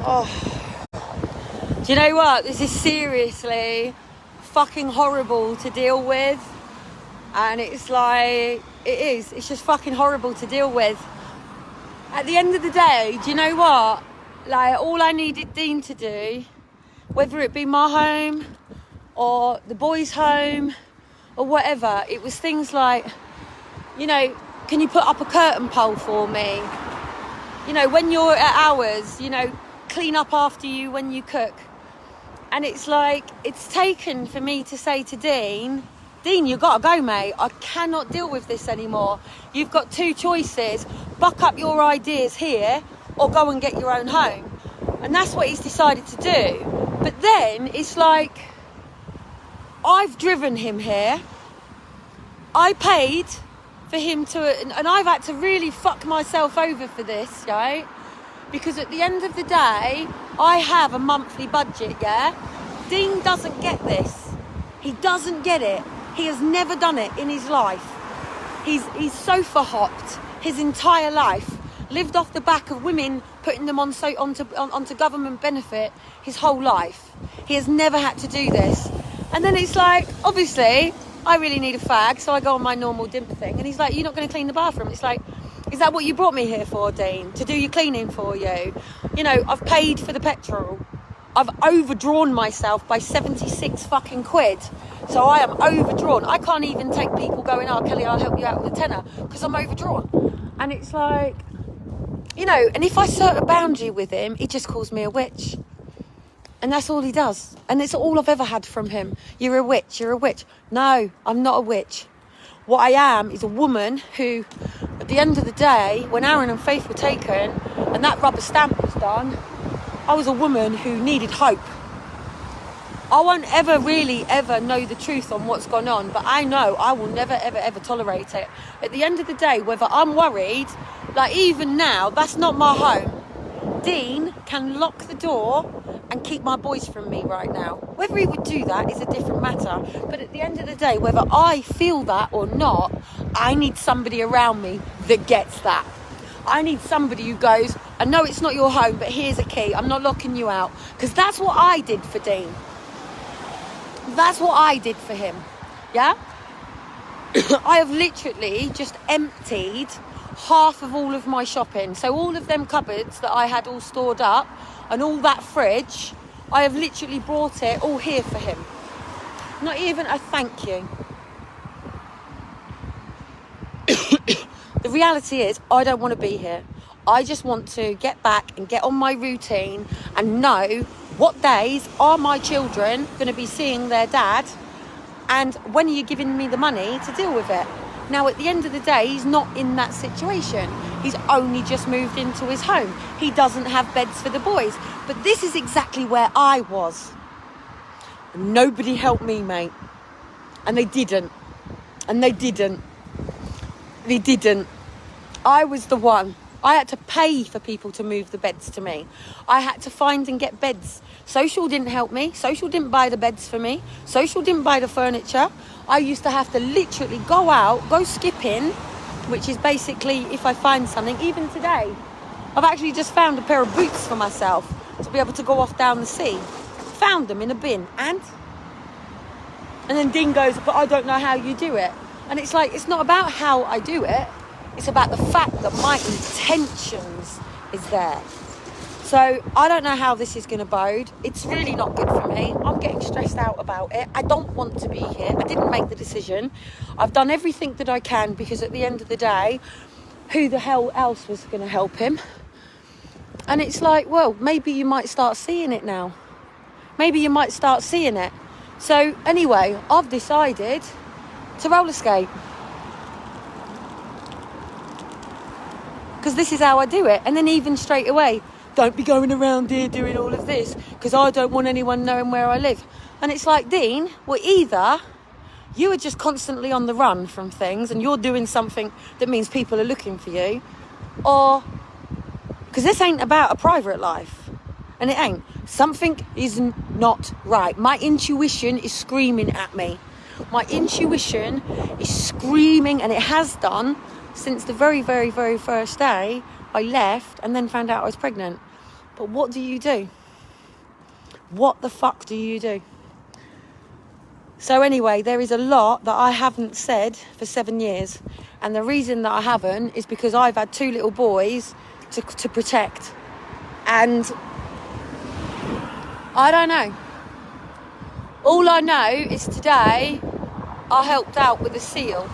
Do you know what? This is seriously fucking horrible to deal with. And it's like, it's just fucking horrible to deal with. At the end of the day, do you know what? Like, all I needed Dean to do, whether it be my home or the boys' home or whatever, it was things like, you know, can you put up a curtain pole for me? You know, when you're at ours, you know, clean up after you when you cook. And it's like, it's taken for me to say to Dean, you got to go, mate. I cannot deal with this anymore. You've got two choices. Buck up your ideas here or go and get your own home. And that's what he's decided to do. But then it's like, I've driven him here. I paid for him to, and I've had to really fuck myself over for this, right? Because at the end of the day, I have a monthly budget, yeah? Dean doesn't get this. He doesn't get it. He has never done it in his life. He's sofa hopped his entire life, lived off the back of women putting them onto government benefit his whole life. He has never had to do this. And then it's like, obviously, I really need a fag, so I go on my normal dimper thing. And he's like, you're not going to clean the bathroom. It's like, is that what you brought me here for, Dean? To do your cleaning for you? You know, I've paid for the petrol. I've overdrawn myself by 76 fucking quid. So I am overdrawn. I can't even take people going, oh, Kelly, I'll help you out with a tenner, because I'm overdrawn. And it's like, you know, and if I set a boundary with him, he just calls me a witch. And that's all he does. And it's all I've ever had from him. You're a witch, you're a witch. No, I'm not a witch. What I am is a woman who, at the end of the day, when Aaron and Faith were taken and that rubber stamp was done, I was a woman who needed hope. I won't ever really ever know the truth on what's gone on, but I know I will never ever ever tolerate it. At the end of the day, whether I'm worried, like even now, that's not my home. Dean can lock the door and keep my boys from me right now. Whether he would do that is a different matter. But at the end of the day, whether I feel that or not, I need somebody around me that gets that. I need somebody who goes, I know it's not your home, but here's a key. I'm not locking you out. Because that's what I did for Dean. That's what I did for him. Yeah? I have literally just emptied half of all of my shopping. So all of them cupboards that I had all stored up and all that fridge, I have literally brought it all here for him. Not even a thank you. The reality is, I don't want to be here. I just want to get back and get on my routine and know what days are my children going to be seeing their dad, and when are you giving me the money to deal with it? Now, at the end of the day, he's not in that situation. He's only just moved into his home. He doesn't have beds for the boys. But this is exactly where I was. Nobody helped me, mate. And they didn't. And they didn't. They didn't. I was the one. I had to pay for people to move the beds to me. I had to find and get beds. Social didn't help me. Social didn't buy the beds for me. Social didn't buy the furniture. I used to have to literally go out, go skipping, which is basically if I find something. Even today, I've actually just found a pair of boots for myself to be able to go off down the sea. Found them in a bin. And then Dean goes, but I don't know how you do it. And it's like, it's not about how I do it. It's about the fact that my intentions is there. So I don't know how this is going to bode. It's really not good for me. I'm getting stressed out about it. I don't want to be here. I didn't make the decision. I've done everything that I can, because at the end of the day, who the hell else was going to help him? And it's like, well, maybe you might start seeing it now. Maybe you might start seeing it. So anyway, I've decided to roller skate. Because this is how I do it. And then even straight away, don't be going around here doing all of this, because I don't want anyone knowing where I live. And it's like, Dean, well, either you are just constantly on the run from things and you're doing something that means people are looking for you, or, because this ain't about a private life. And it ain't. Something is not right. My intuition is screaming at me. My intuition is screaming, and it has done since the very, very, very first day I left and then found out I was pregnant. But what do you do? What the fuck do you do? So anyway, there is a lot that I haven't said for 7 years. And the reason that I haven't is because I've had 2 little boys to protect. And I don't know. All I know is today I helped out with a seal.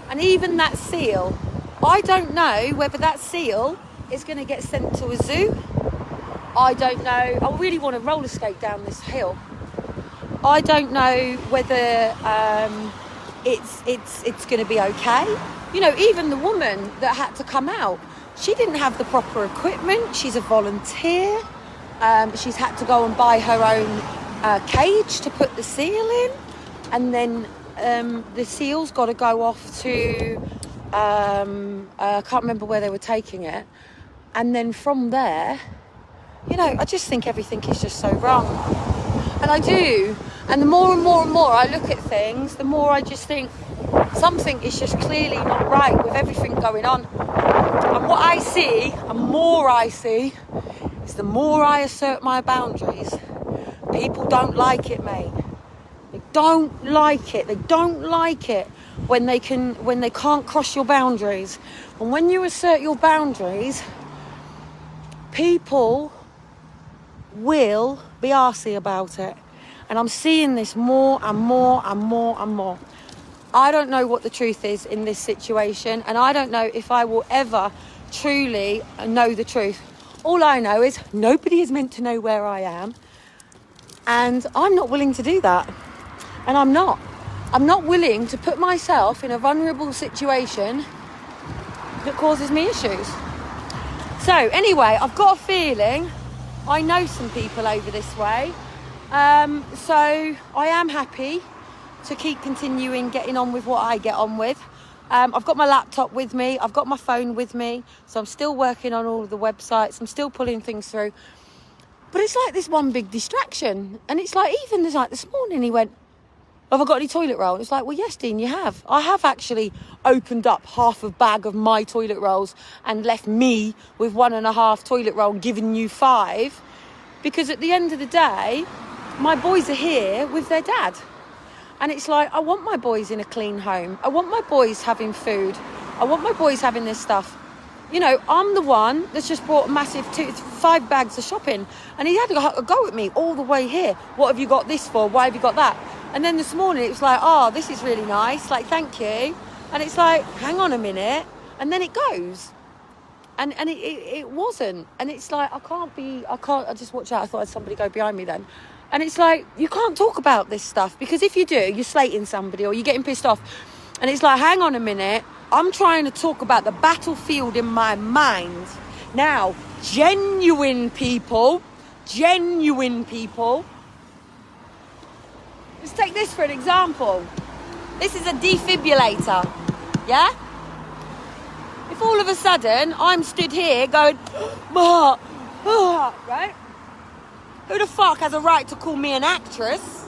And even that seal, I don't know whether that seal is going to get sent to a zoo. I don't know. I really want to roller skate down this hill. I don't know whether it's going to be okay. You know, even the woman that had to come out, she didn't have the proper equipment. She's a volunteer. She's had to go and buy her own cage to put the seal in. And then the seal's got to go off to, I can't remember where they were taking it. And then from there, you know, I just think everything is just so wrong. And I do. And the more and more and more I look at things, the more I just think something is just clearly not right with everything going on. And what I see, and more I see, is the more I assert my boundaries, people don't like it, mate. They don't like it. They don't like it when they can't cross your boundaries. And when you assert your boundaries, people will be arsey about it. And I'm seeing this more and more and more and more. I don't know what the truth is in this situation, and I don't know if I will ever truly know the truth. All I know is nobody is meant to know where I am, and I'm not willing to do that. And I'm not willing to put myself in a vulnerable situation that causes me issues. So anyway, I've got a feeling I know some people over this way. So I am happy to keep continuing getting on with what I get on with. I've got my laptop with me. I've got my phone with me. So I'm still working on all of the websites. I'm still pulling things through. But it's like this one big distraction. And it's like, even like this morning he went, have I got any toilet roll? It's like, well, yes, Dean, you have. I have actually opened up half a bag of my toilet rolls and left me with 1.5 toilet roll, giving you 5. Because at the end of the day, my boys are here with their dad. And it's like, I want my boys in a clean home. I want my boys having food. I want my boys having this stuff. You know, I'm the one that's just brought a massive 5 bags of shopping. And he had to go at me all the way here. What have you got this for? Why have you got that? And then this morning it was like, oh, this is really nice. Like, thank you. And it's like, hang on a minute. And then it goes. And it wasn't. And it's like, I just watch out. I thought I had somebody go behind me then. And it's like, you can't talk about this stuff, because if you do, you're slating somebody or you're getting pissed off. And it's like, hang on a minute. I'm trying to talk about the battlefield in my mind. Now, genuine people. Let's take this for an example. This is a defibrillator. Yeah? If all of a sudden I'm stood here going, right? Who the fuck has a right to call me an actress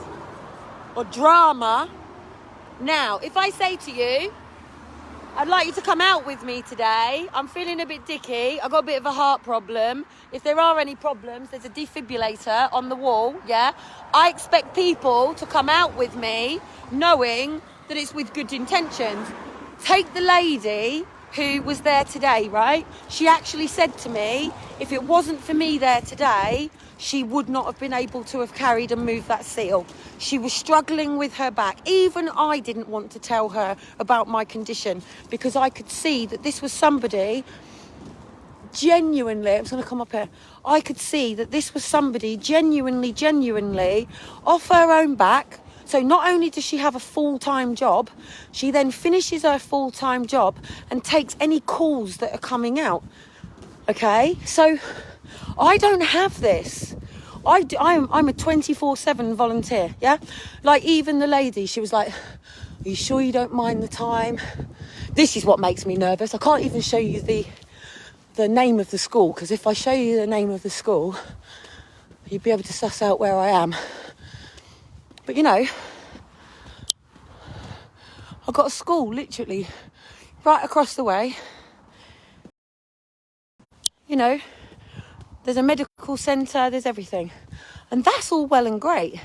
or drama? Now, if I say to you, I'd like you to come out with me today. I'm feeling a bit dicky. I've got a bit of a heart problem. If there are any problems, there's a defibrillator on the wall, yeah? I expect people to come out with me knowing that it's with good intentions. Take the lady who was there today, right? She actually said to me, if it wasn't for me there today, she would not have been able to have carried and moved that seal. She was struggling with her back. Even I didn't want to tell her about my condition, because I could see that this was somebody genuinely, I'm just going to come up here. I could see that this was somebody genuinely off her own back. So not only does she have a full-time job, she then finishes her full-time job and takes any calls that are coming out. Okay? So I don't have this. I'm a 24/7 volunteer, yeah? Like, even the lady, she was like, are you sure you don't mind the time? This is what makes me nervous. I can't even show you the name of the school, because if I show you the name of the school, you'd be able to suss out where I am. But, you know, I've got a school literally right across the way. You know, there's a medical centre, there's everything. And that's all well and great.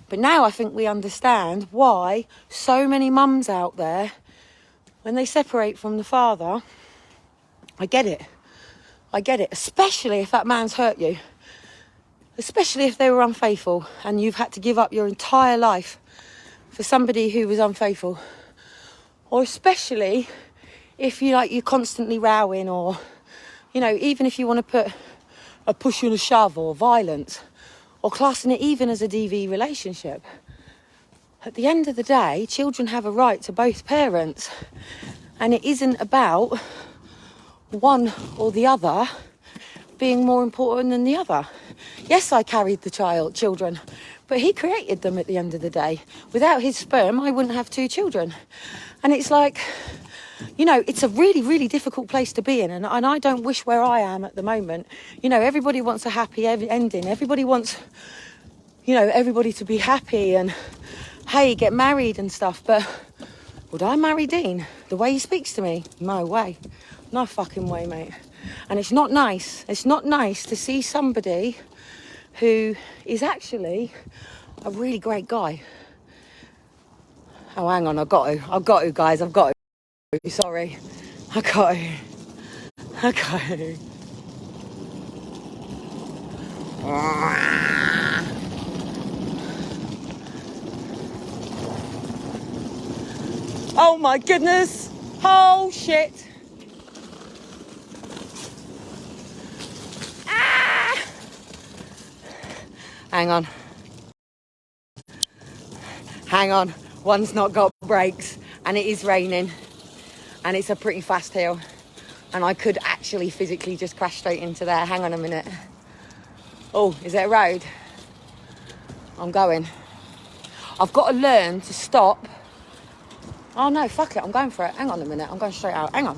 But now I think we understand why so many mums out there, when they separate from the father, I get it, especially if that man's hurt you. Especially if they were unfaithful and you've had to give up your entire life for somebody who was unfaithful. Or especially if you're constantly rowing, or, even if you want to put a push and a shove or violence, or classing it even as a DV relationship. At the end of the day, children have a right to both parents. And it isn't about one or the other being more important than the other. Yes, I carried the children, but he created them at the end of the day. Without his sperm, I wouldn't have 2 children. And it's like, it's a really, really difficult place to be in. And I don't wish where I am at the moment. Everybody wants a happy ending. Everybody wants, everybody to be happy and, hey, get married and stuff. But would I marry Dean? The way he speaks to me? No way. No fucking way, mate. And it's not nice. It's not nice to see somebody who is actually a really great guy. Oh, hang on, I've got to, guys, I've got to. Sorry. I've got to. Oh my goodness. Oh shit. Hang on. One's not got brakes and it is raining and it's a pretty fast hill and I could actually physically just crash straight into there. Hang on a minute. Oh, is it a road? I'm going. I've got to learn to stop. Oh no, fuck it, I'm going for it. Hang on a minute, I'm going straight out. Hang on.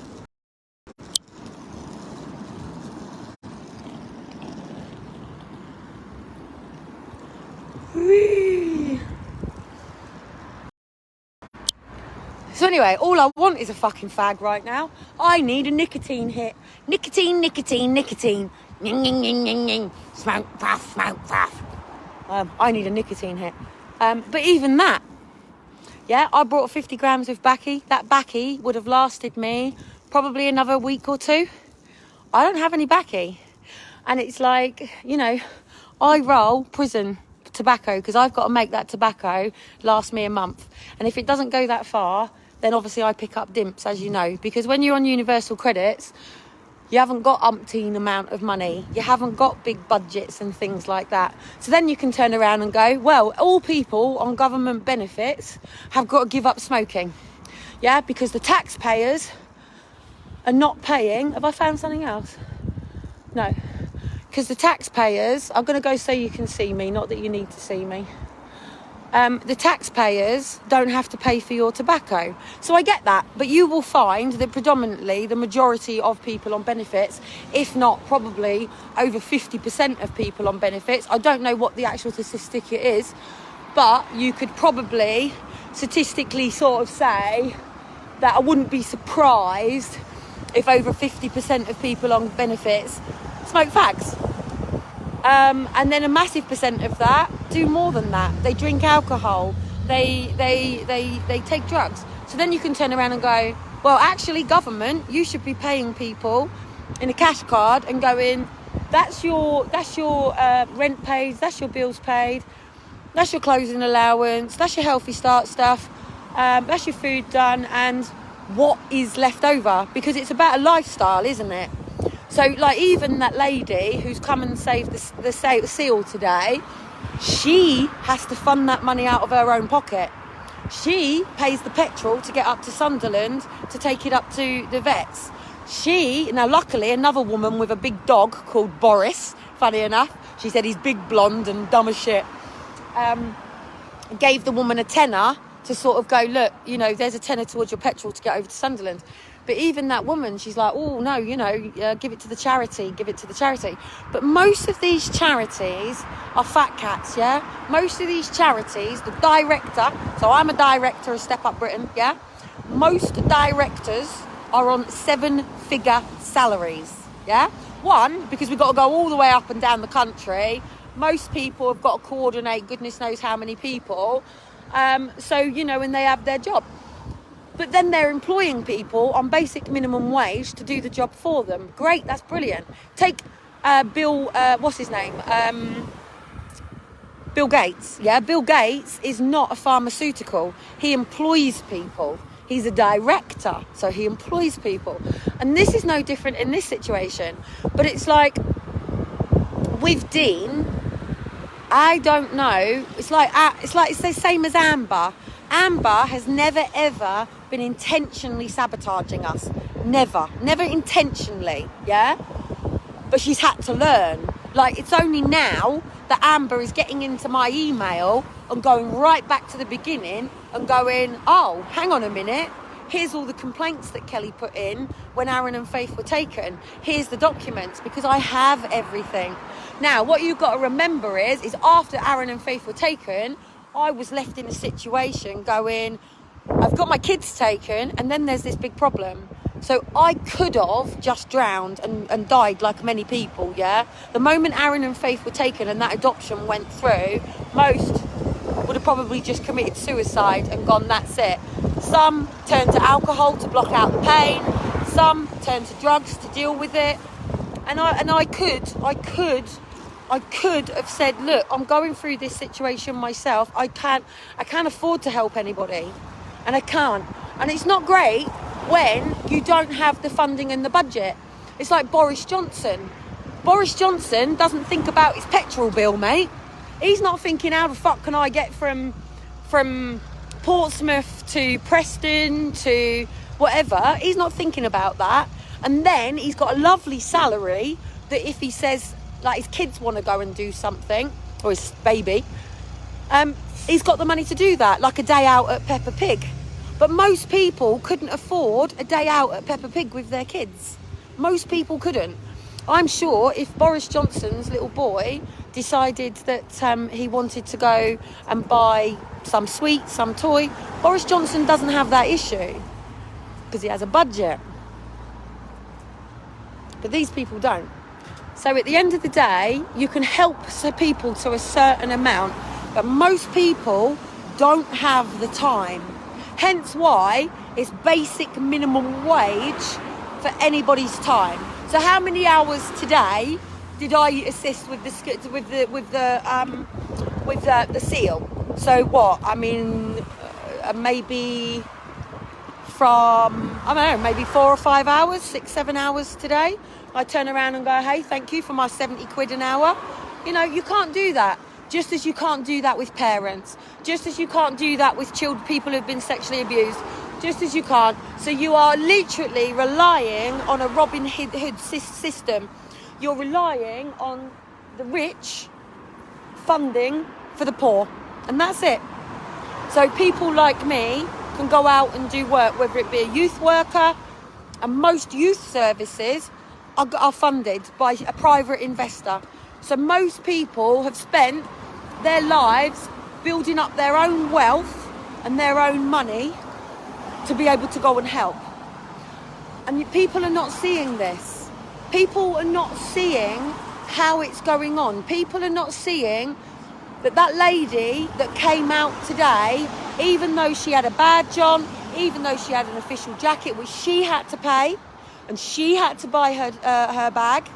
So anyway, all I want is a fucking fag right now. I need a nicotine hit. Nicotine. Ning, ning, ning, ning, ning. Smoke, puff. I need a nicotine hit. But even that, yeah, I brought 50 grams of baccy. That baccy would have lasted me probably another week or 2. I don't have any baccy. And it's like, I roll prison tobacco because I've got to make that tobacco last me a month. And if it doesn't go that far, then obviously I pick up dimps, as you know, because when you're on universal credits, you haven't got umpteen amount of money. You haven't got big budgets and things like that. So then you can turn around and go, well, all people on government benefits have got to give up smoking. Yeah, because the taxpayers are not paying. Have I found something else? No. Because the taxpayers, I'm going to go so you can see me, not that you need to see me. The taxpayers don't have to pay for your tobacco. So I get that, but you will find that predominantly the majority of people on benefits, if not probably over 50% of people on benefits, I don't know what the actual statistic it is, but you could probably statistically sort of say that I wouldn't be surprised if over 50% of people on benefits smoke fags. And then a massive percent of that do more than that. They drink alcohol. They take drugs. So then you can turn around and go, well, actually, government, you should be paying people in a cash card and going, that's your rent paid, that's your bills paid, that's your clothing allowance, that's your healthy start stuff, that's your food done, and what is left over? Because it's about a lifestyle, isn't it? So, like, even that lady who's come and saved the seal today, she has to fund that money out of her own pocket. She pays the petrol to get up to Sunderland to take it up to the vets. Now, luckily, another woman with a big dog called Boris, funny enough, she said he's big, blonde and dumb as shit, gave the woman a tenner to sort of go, look, there's a tenner towards your petrol to get over to Sunderland. But even that woman, she's like, oh, no, give it to the charity. But most of these charities are fat cats, yeah? Most of these charities, the director, so I'm a director of Step Up Britain, yeah? Most directors are on 7-figure salaries, yeah? One, because we've got to go all the way up and down the country. Most people have got to coordinate goodness knows how many people. So, you know, and they have their job. But then they're employing people on basic minimum wage to do the job for them. Great, that's brilliant. Take Bill, what's his name? Bill Gates. Yeah, Bill Gates is not a pharmaceutical. He employs people. He's a director, so he employs people. And this is no different in this situation. But it's like, with Dean, I don't know. It's the same as Amber. Amber has never, ever been intentionally sabotaging us. Never intentionally, yeah? But she's had to learn. Like, it's only now that Amber is getting into my email and going right back to the beginning and going, oh, hang on a minute. Here's all the complaints that Kellie put in when Aaron and Faith were taken. Here's the documents, because I have everything. Now, what you've got to remember is after Aaron and Faith were taken, I was left in a situation going, I've got my kids taken, and then there's this big problem. So I could have just drowned and died like many people, yeah? The moment Aaron and Faith were taken and that adoption went through, most would have probably just committed suicide and gone, that's it. Some turned to alcohol to block out the pain. Some turned to drugs to deal with it. And I could have said, look, I'm going through this situation myself. I can't afford to help anybody. And I can't. And it's not great when you don't have the funding and the budget. It's like Boris Johnson. Boris Johnson doesn't think about his petrol bill, mate. He's not thinking, how the fuck can I get from Portsmouth to Preston to whatever. He's not thinking about that. And then he's got a lovely salary that if he says, like, his kids want to go and do something, or his baby, he's got the money to do that, like a day out at Peppa Pig. But most people couldn't afford a day out at Peppa Pig with their kids. Most people couldn't. I'm sure if Boris Johnson's little boy decided that he wanted to go and buy some sweet, some toy, Boris Johnson doesn't have that issue because he has a budget. But these people don't. So at the end of the day, you can help people to a certain amount, but most people don't have the time. Hence why it's basic minimum wage for anybody's time. So how many hours today did I assist with the seal? So what? I mean, maybe from, I don't know, maybe 4 or 5 hours, 6, 7 hours today. I turn around and go, hey, thank you for my 70 quid an hour. You know, you can't do that. Just as you can't do that with parents. Just as you can't do that with people who've been sexually abused. Just as you can't. So you are literally relying on a Robin Hood system. You're relying on the rich funding for the poor. And that's it. So people like me can go out and do work, whether it be a youth worker. And most youth services are funded by a private investor. So most people have spent their lives building up their own wealth and their own money to be able to go and help. And people are not seeing this. People are not seeing how it's going on. People are not seeing that lady that came out today, even though she had a badge on, even though she had an official jacket, which she had to pay, and she had to buy her bag,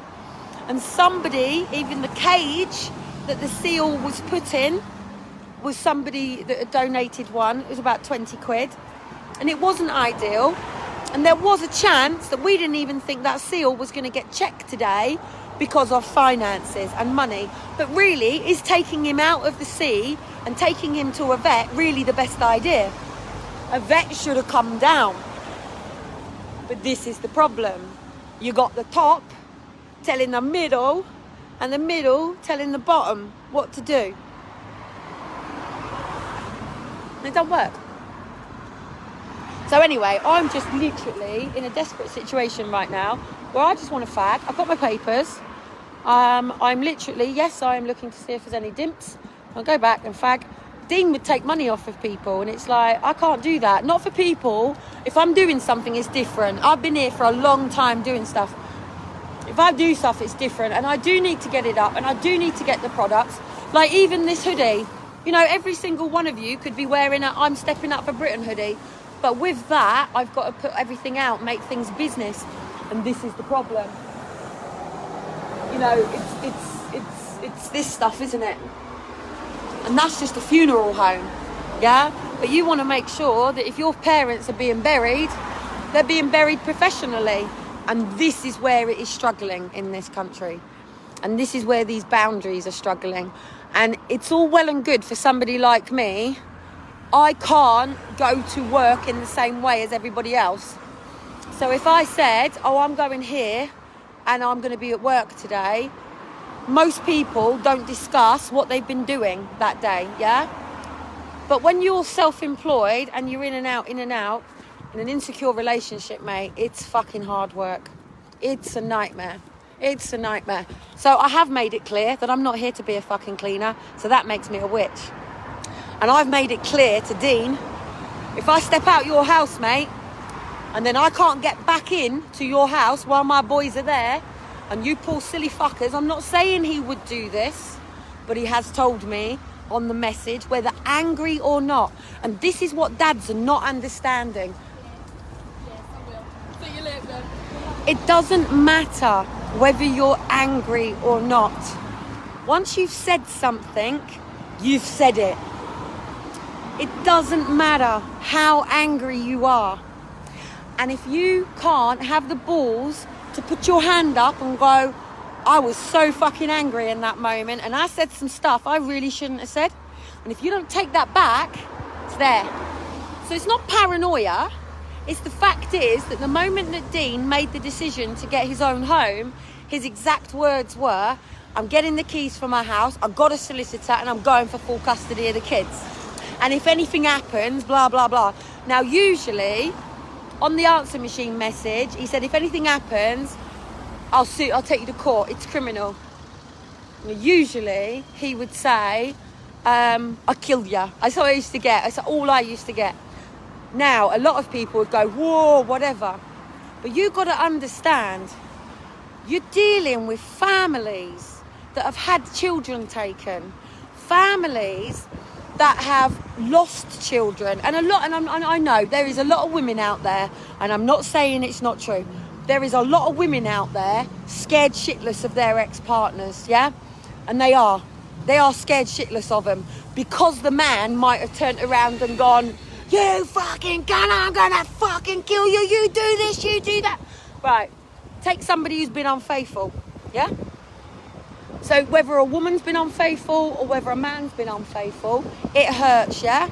and somebody, even the cage that the seal was put in, was somebody that had donated one. It was about 20 quid. And it wasn't ideal. And there was a chance that we didn't even think that seal was going to get checked today because of finances and money. But really, is taking him out of the sea and taking him to a vet really the best idea? A vet should have come down. But this is the problem. You got the top telling the middle, and the middle telling the bottom what to do. And it don't work. So anyway, I'm just literally in a desperate situation right now where I just want to fag. I've got my papers. I'm literally, yes, I am looking to see if there's any dimps. I'll go back and fag. Dean would take money off of people, and it's like, I can't do that. Not for people. If I'm doing something, it's different. I've been here for a long time doing stuff. If I do stuff, it's different, and I do need to get it up, and I do need to get the products. Like even this hoodie, you know, every single one of you could be wearing a I'm Stepping Up for Britain hoodie, but with that, I've got to put everything out, make things business, and this is the problem. You know, it's this stuff, isn't it? And that's just a funeral home, yeah? But you want to make sure that if your parents are being buried, they're being buried professionally. And this is where it is struggling in this country. And this is where these boundaries are struggling. And it's all well and good for somebody like me. I can't go to work in the same way as everybody else. So if I said, oh, I'm going here and I'm going to be at work today, most people don't discuss what they've been doing that day, yeah? But when you're self-employed and you're in and out, in an insecure relationship, mate, it's fucking hard work. It's a nightmare. It's a nightmare. So I have made it clear that I'm not here to be a fucking cleaner, so that makes me a witch. And I've made it clear to Dean, if I step out your house, mate, and then I can't get back in to your house while my boys are there, and you poor silly fuckers, I'm not saying he would do this, but he has told me on the message, whether angry or not. And this is what dads are not understanding. Yes, I will. See you later. It doesn't matter whether you're angry or not. Once you've said something, you've said it. It doesn't matter how angry you are. And if you can't have the balls to put your hand up and go, I was so fucking angry in that moment and I said some stuff I really shouldn't have said. And if you don't take that back, it's there. So it's not paranoia. It's the fact is that the moment that Dean made the decision to get his own home, his exact words were, I'm getting the keys for my house, I've got a solicitor and I'm going for full custody of the kids. And if anything happens, blah, blah, blah. Now, usually, on the answer machine message, he said, if anything happens, I'll take you to court, it's criminal. Usually, he would say, I'll kill you. That's what I used to get. That's all I used to get. Now, a lot of people would go, whoa, whatever. But you've got to understand, you're dealing with families that have had children taken. Families that have lost children. And I know there is a lot of women out there, and I'm not saying it's not true. There is a lot of women out there scared shitless of their ex-partners, yeah? And they are scared shitless of them because the man might have turned around and gone, you fucking gun, I'm gonna fucking kill you, you do this, you do that. Right, take somebody who's been unfaithful, yeah? So whether a woman's been unfaithful or whether a man's been unfaithful, it hurts, yeah?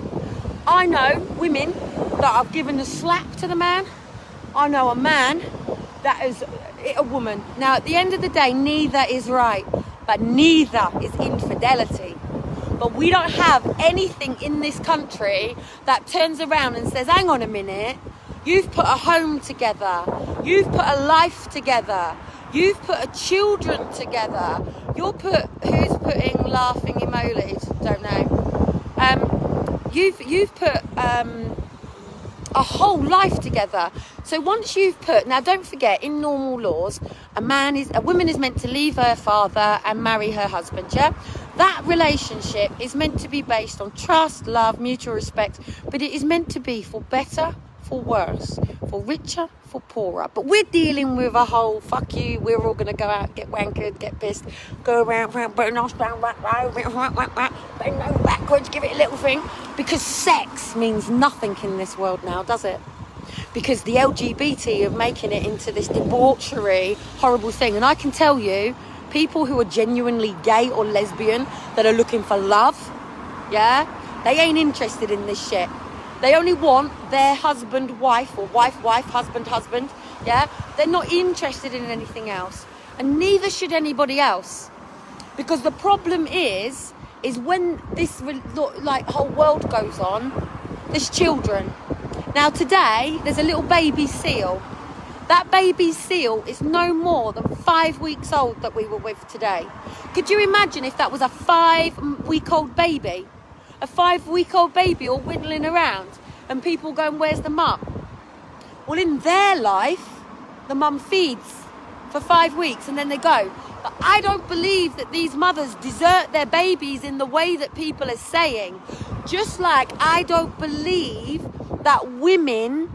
I know women that have given a slap to the man. I know a man that is a woman. Now, at the end of the day, neither is right, but neither is infidelity. But we don't have anything in this country that turns around and says, hang on a minute, you've put a home together, you've put a life together, you've put children together, who's putting laughing emojis? Don't know. You've put a whole life together. So once you've put, now don't forget, in normal laws, a woman is meant to leave her father and marry her husband, yeah? That relationship is meant to be based on trust, love, mutual respect, but it is meant to be for better, for worse, for richer, for poorer. But we're dealing with a whole, fuck you, we're all going to go out, get wankered, get pissed, go around, burn off, bend over backwards, give it a little thing. Because sex means nothing in this world now, does it? Because the LGBT are making it into this debauchery, horrible thing. And I can tell you, people who are genuinely gay or lesbian that are looking for love, yeah, they ain't interested in this shit. They only want their husband, wife, or wife, husband, yeah? They're not interested in anything else. And neither should anybody else. Because the problem is when this whole world goes on, there's children. Now today, there's a little baby seal. That baby seal is no more than 5 weeks old that we were with today. Could you imagine if that was a 5-week-old baby? A 5-week-old baby all whittling around and people going, where's the mum? Well, in their life, the mum feeds for 5 weeks and then they go. But I don't believe that these mothers desert their babies in the way that people are saying. Just like I don't believe that women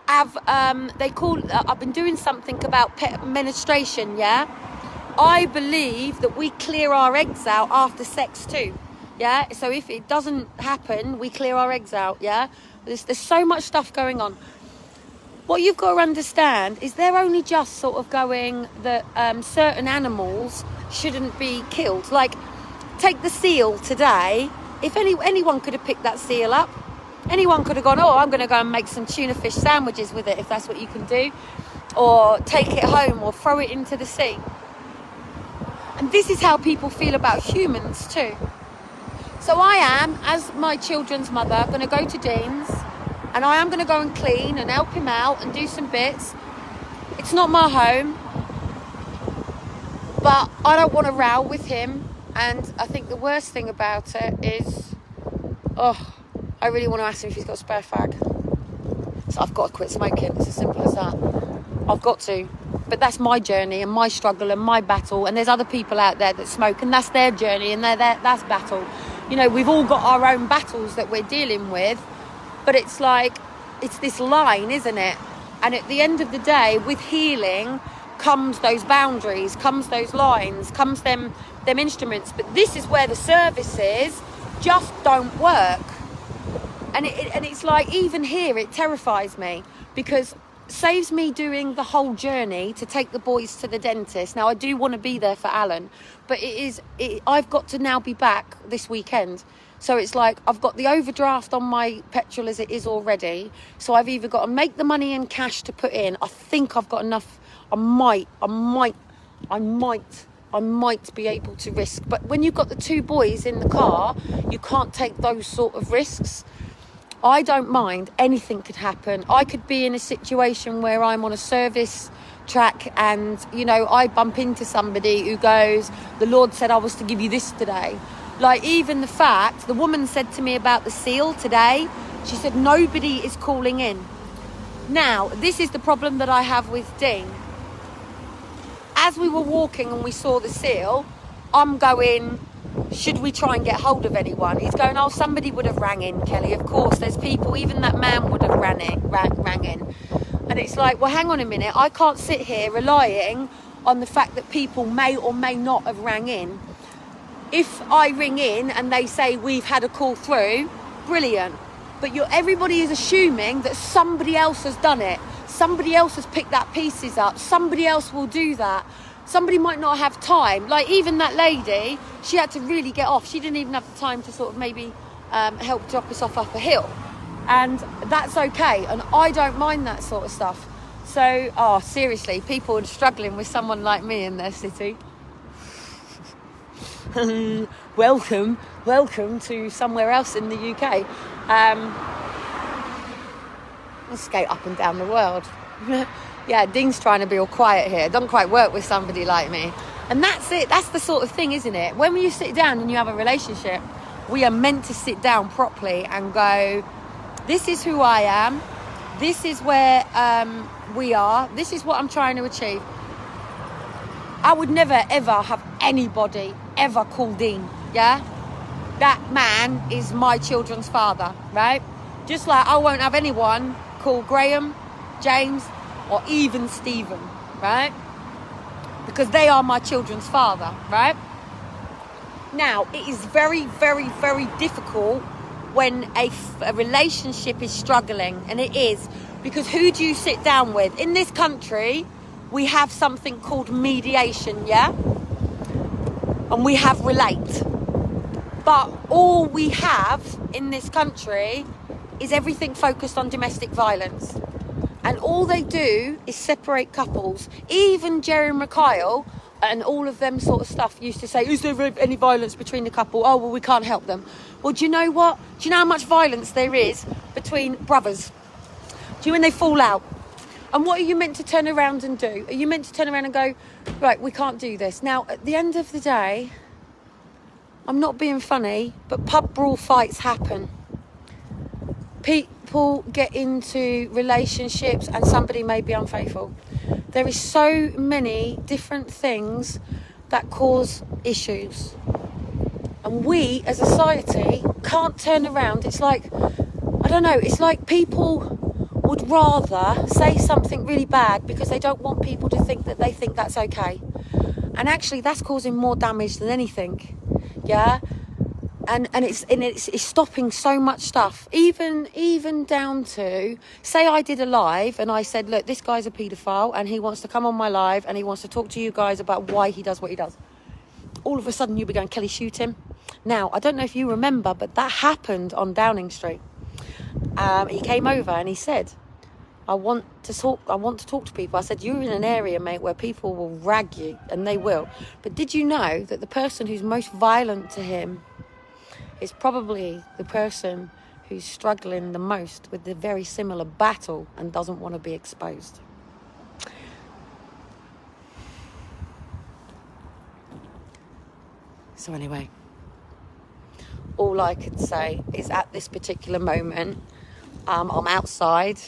have, I've been doing something about menstruation, yeah? I believe that we clear our eggs out after sex too, yeah? So if it doesn't happen, we clear our eggs out, yeah? There's so much stuff going on. What you've got to understand is they're only just sort of going that certain animals shouldn't be killed. Like, take the seal today. If anyone could have picked that seal up, anyone could have gone, oh, I'm going to go and make some tuna fish sandwiches with it, if that's what you can do. Or take it home or throw it into the sea. And this is how people feel about humans too. So I am, as my children's mother, going to go to Dean's. And I am going to go and clean and help him out and do some bits. It's not my home. But I don't want to row with him. And I think the worst thing about it is, I really want to ask him if he's got a spare fag. So I've got to quit smoking. It's as simple as that. I've got to. But that's my journey and my struggle and my battle. And there's other people out there that smoke and that's their journey and that's battle. You know, we've all got our own battles that we're dealing with. But it's like, it's this line, isn't it? And at the end of the day, with healing comes those boundaries, comes those lines, comes them instruments. But this is where the services just don't work. And it's like, even here, it terrifies me because it saves me doing the whole journey to take the boys to the dentist. Now, I do want to be there for Alan, but I've got to now be back this weekend. So it's like I've got the overdraft on my petrol as it is already. So I've either got to make the money in cash to put in. I think I've got enough. I might be able to risk. But when you've got the 2 boys in the car, you can't take those sort of risks. I don't mind. Anything could happen. I could be in a situation where I'm on a service track and, you know, I bump into somebody who goes, the Lord said I was to give you this today. Like, even the fact, the woman said to me about the seal today, she said, nobody is calling in. Now, this is the problem that I have with Dean. As we were walking and we saw the seal, I'm going, should we try and get hold of anyone? He's going, oh, somebody would have rang in, Kelly. Of course, there's people, even that man would have rang in. And it's like, well, hang on a minute. I can't sit here relying on the fact that people may or may not have rang in. If I ring in and they say we've had a call through, brilliant. But everybody is assuming that somebody else has done it. Somebody else has picked that pieces up. Somebody else will do that. Somebody might not have time. Like, even that lady, she had to really get off. She didn't even have the time to sort of maybe help drop us off up a hill. And that's okay. And I don't mind that sort of stuff. So, seriously, people are struggling with someone like me in their city. welcome to somewhere else in the UK. I'll skate up and down the world. Yeah, Dean's trying to be all quiet here. Don't quite work with somebody like me. And that's it. That's the sort of thing, isn't it? When you sit down and you have a relationship, we are meant to sit down properly and go, this is who I am. This is where we are. This is what I'm trying to achieve. I would never, ever have anybody ever call Dean, yeah? That man is my children's father, right? Just like I won't have anyone call Graham, James, or even Stephen, right? Because they are my children's father, right? Now, it is very, very, very difficult when a relationship is struggling, and it is, because who do you sit down with? In this country, we have something called mediation, yeah? And we have relate. But all we have in this country is everything focused on domestic violence. And all they do is separate couples. Even Jerry McKyle and all of them sort of stuff used to say, is there any violence between the couple? Oh, well, we can't help them. Well, do you know what? Do you know how much violence there is between brothers? Do you know when they fall out? And what are you meant to turn around and do? Are you meant to turn around and go, right, we can't do this? Now, at the end of the day, I'm not being funny, but pub brawl fights happen. People get into relationships and somebody may be unfaithful. There is so many different things that cause issues. And we, as a society, can't turn around. It's like, I don't know, it's like people would rather say something really bad because they don't want people to think that they think that's okay. And actually, that's causing more damage than anything. Yeah? And it's stopping so much stuff. Even down to, say I did a live and I said, look, this guy's a paedophile and he wants to come on my live and he wants to talk to you guys about why he does what he does. All of a sudden, you'll be going, Kelly, shoot him. Now, I don't know if you remember, but that happened on Downing Street. He came over and he said, I want to talk to people. I said, you're in an area, mate, where people will rag you, and they will. But did you know that the person who's most violent to him is probably the person who's struggling the most with the very similar battle and doesn't want to be exposed? So anyway, all I could say is at this particular moment, I'm outside.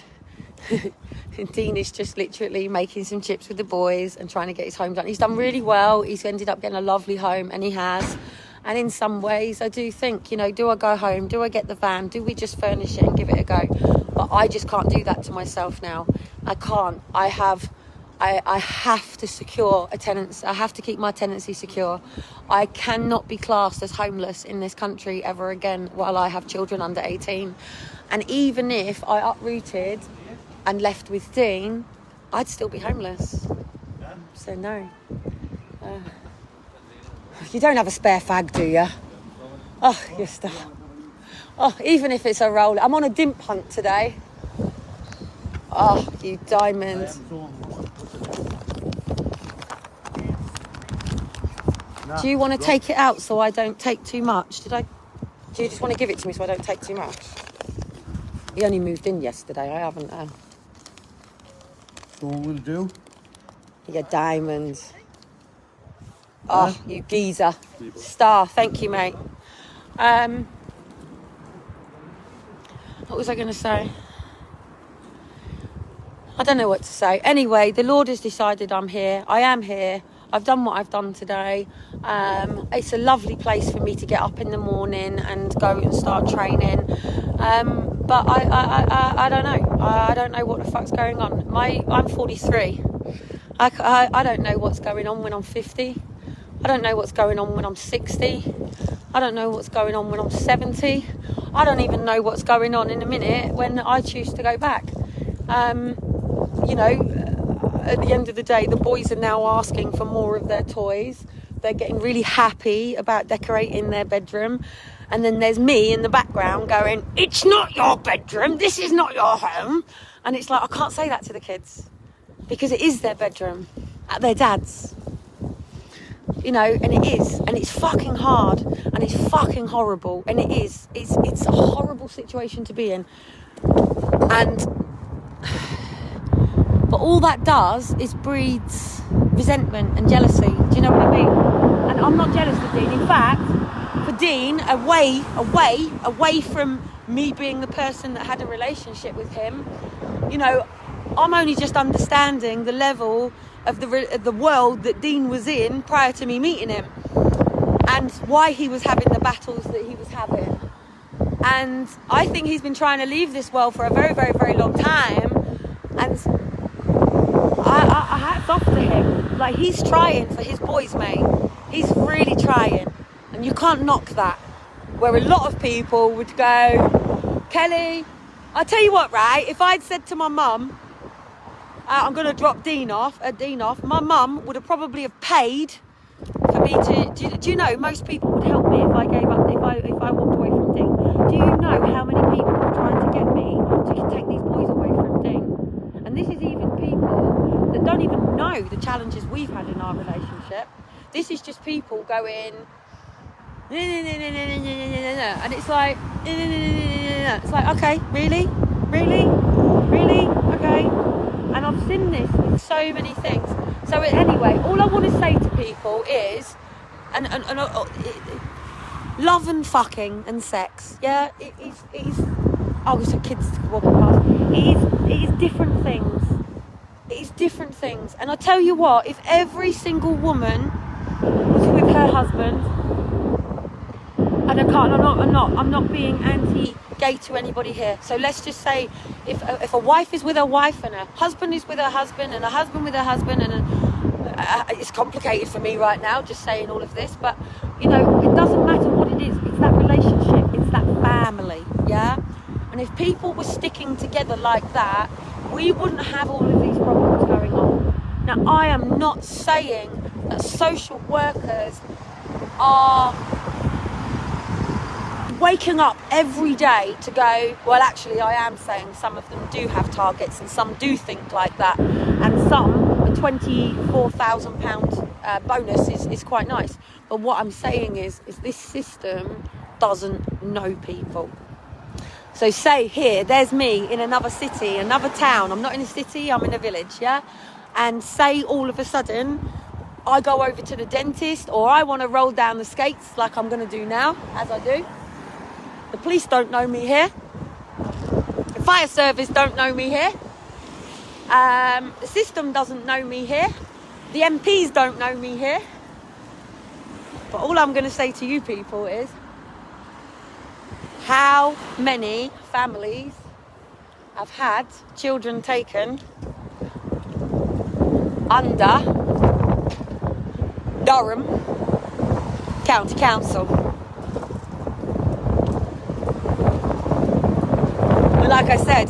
Dean is just literally making some chips with the boys and trying to get his home done. He's done really well. He's ended up getting a lovely home, and he has. And in some ways, I do think, you know, do I go home? Do I get the van? Do we just furnish it and give it a go? But I just can't do that to myself now. I can't. I have to secure a tenancy. I have to keep my tenancy secure. I cannot be classed as homeless in this country ever again while I have children under 18. And even if I uprooted and left with Dean, I'd still be homeless. So no. You don't have a spare fag, do you? Oh, you're still... Oh, even if it's a roll. I'm on a dimp hunt today. Oh, you diamond. Do you want to take it out so I don't take too much? Do you just want to give it to me so I don't take too much? He only moved in yesterday. I haven't. So what we'll do? You diamond. Oh, you geezer. Star. Thank you, mate. What was I going to say? I don't know what to say. Anyway, the Lord has decided I'm here. I am here. I've done what I've done today. It's a lovely place for me to get up in the morning and go and start training. But I don't know. I don't know what the fuck's going on. I'm 43. I don't know what's going on when I'm 50. I don't know what's going on when I'm 60. I don't know what's going on when I'm 70. I don't even know what's going on in a minute when I choose to go back. You know, at the end of the day, the boys are now asking for more of their toys. They're getting really happy about decorating their bedroom. And then there's me in the background going, it's not your bedroom, this is not your home. And it's like, I can't say that to the kids because it is their bedroom at their dad's. You know, and it is, and it's fucking hard, and it's fucking horrible, and it is. It's a horrible situation to be in. And but all that does is breeds resentment and jealousy. Do you know what I mean? And I'm not jealous of Dean. In fact, for Dean, away from me being the person that had a relationship with him, you know, I'm only just understanding the level of the world that Dean was in prior to me meeting him, and why he was having the battles that he was having. And I think he's been trying to leave this world for a very, very, very long time. And I hats off to him. Like, he's trying for his boys, mate. He's really trying, and you can't knock that. Where a lot of people would go, Kelly, I'll tell you what, right? If I'd said to my mum, I'm going to drop Dean off, my mum would have probably have paid for me to... Do you know, most people would help me if I gave up, if I walked away from Dean. Do you know how many people are trying to get me to take these boys away from Dean? And this is even people that don't even know the challenges we've had in our relationship. This is just people going... And it's like... It's like, okay, really? Okay. And I've seen this with so many things. So anyway, all I want to say to people is, and love and fucking and sex, yeah, it is. Oh, so kids walking past. It is different things. It's different things. And I tell you what, if every single woman was with her husband, and I'm not being anti-gay to anybody here. So let's just say if a wife is with her wife and a husband is with her husband and a husband with her husband it's complicated for me right now just saying all of this, but you know, it doesn't matter what it is. It's that relationship. It's that family. Yeah. And if people were sticking together like that, we wouldn't have all of these problems going on. Now, I am not saying that social workers are waking up every day to go, well, actually, I am saying some of them do have targets and some do think like that. And some, a £24,000 bonus is quite nice. But what I'm saying is this system doesn't know people. So say here, there's me in another city, another town. I'm not in a city, I'm in a village, yeah? And say all of a sudden, I go over to the dentist or I want to roll down the skates like I'm going to do now, as I do. The police don't know me here. The fire service don't know me here. The system doesn't know me here. The MPs don't know me here. But all I'm going to say to you people is, how many families have had children taken under Durham County Council? But like I said,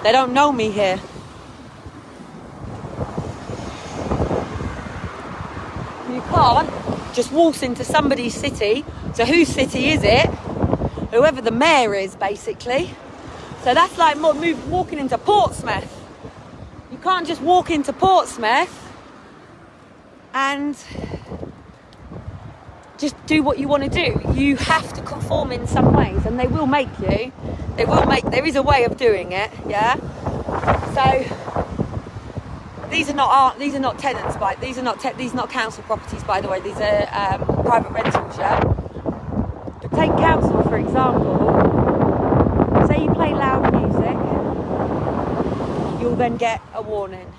they don't know me here. You can't just waltz into somebody's city. So whose city is it? Whoever the mayor is, basically. So that's like walking into Portsmouth. You can't just walk into Portsmouth and just do what you want to do. You have to conform in some ways, and they will make you. There is a way of doing it, yeah. So these are not tenants, these are not council properties, by the way. These are private rentals, yeah. But take council for example. Say you play loud music, you'll then get a warning.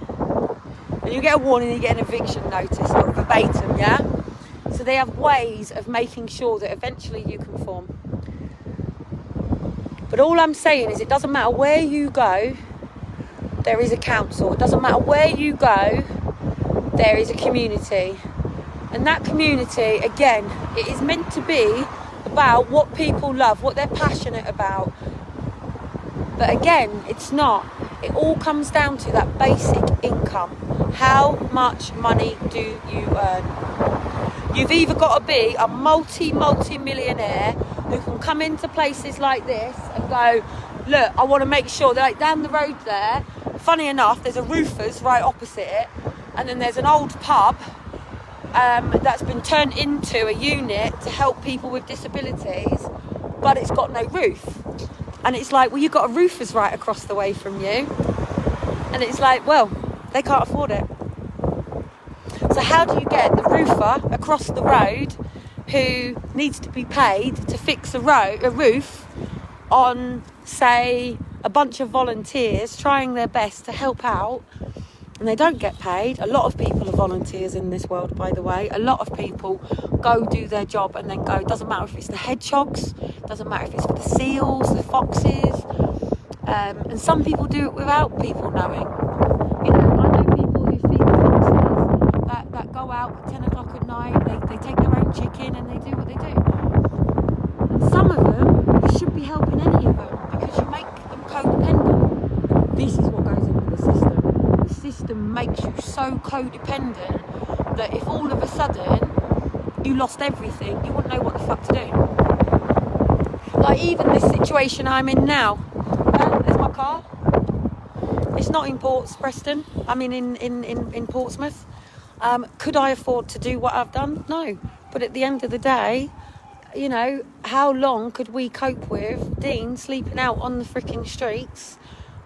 And you get a warning, you get an eviction notice, not verbatim, yeah. So they have ways of making sure that eventually you conform. But all I'm saying is, it doesn't matter where you go, there is a council. It doesn't matter where you go, there is a community. And that community, again, it is meant to be about what people love, what they're passionate about. But again, it's not. It all comes down to that basic income. How much money do you earn? You've either got to be a multi-millionaire who can come into places like this and go, look, I want to make sure that, like, down the road there, funny enough, there's a Roofers right opposite it, and then there's an old pub that's been turned into a unit to help people with disabilities, but it's got no roof. And it's like, well, you've got a Roofers right across the way from you. And it's like, well, they can't afford it. So how do you get the roofer across the road who needs to be paid to fix a roof on, say, a bunch of volunteers trying their best to help out, and they don't get paid? A lot of people are volunteers in this world, by the way. A lot of people go do their job and then go. It doesn't matter if it's the hedgehogs, doesn't matter if it's for the seals, the foxes, and some people do it without people knowing. You know, I know people who feed the foxes that go out at 10 o'clock at night, they take their own chicken and they do what they do. And some of them, you shouldn't be helping any of them because you make them codependent. This is what goes into the system. The system makes you so codependent that if all of a sudden you lost everything, you wouldn't know what the fuck to do. Like even this situation I'm in now. There's my car. It's not in Preston. I mean in Portsmouth. Could I afford to do what I've done? No. But at the end of the day, you know, how long could we cope with Dean sleeping out on the freaking streets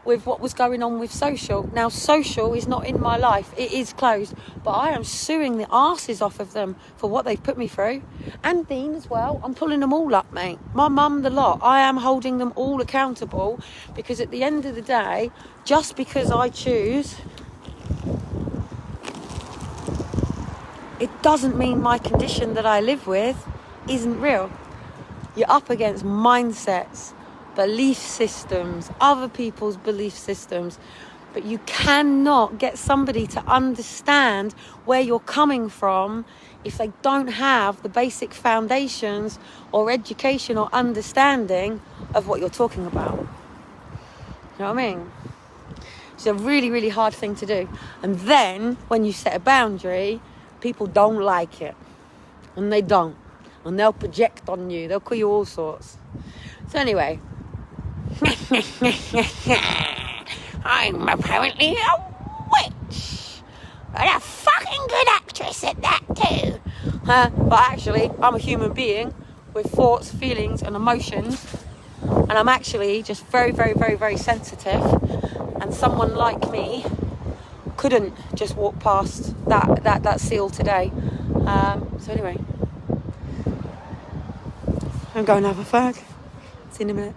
with what was going on with social. Now, social is not in my life. It is closed. But I am suing the arses off of them for what they've put me through. And Dean as well. I'm pulling them all up, mate. My mum, the lot. I am holding them all accountable, because at the end of the day, just because I choose, it doesn't mean my condition that I live with isn't real. You're up against mindsets, belief systems, other people's belief systems. But you cannot get somebody to understand where you're coming from if they don't have the basic foundations or education or understanding of what you're talking about. You know what I mean? It's a really, really hard thing to do. And then when you set a boundary, people don't like it. And they don't. And they'll project on you. They'll call you all sorts. So anyway. I'm apparently a witch. And a fucking good actress at that too. But actually, I'm a human being with thoughts, feelings and emotions. And I'm actually just very, very, very, very sensitive. And someone like me couldn't just walk past that seal today. So anyway. I'm going to have a fag. See you in a minute.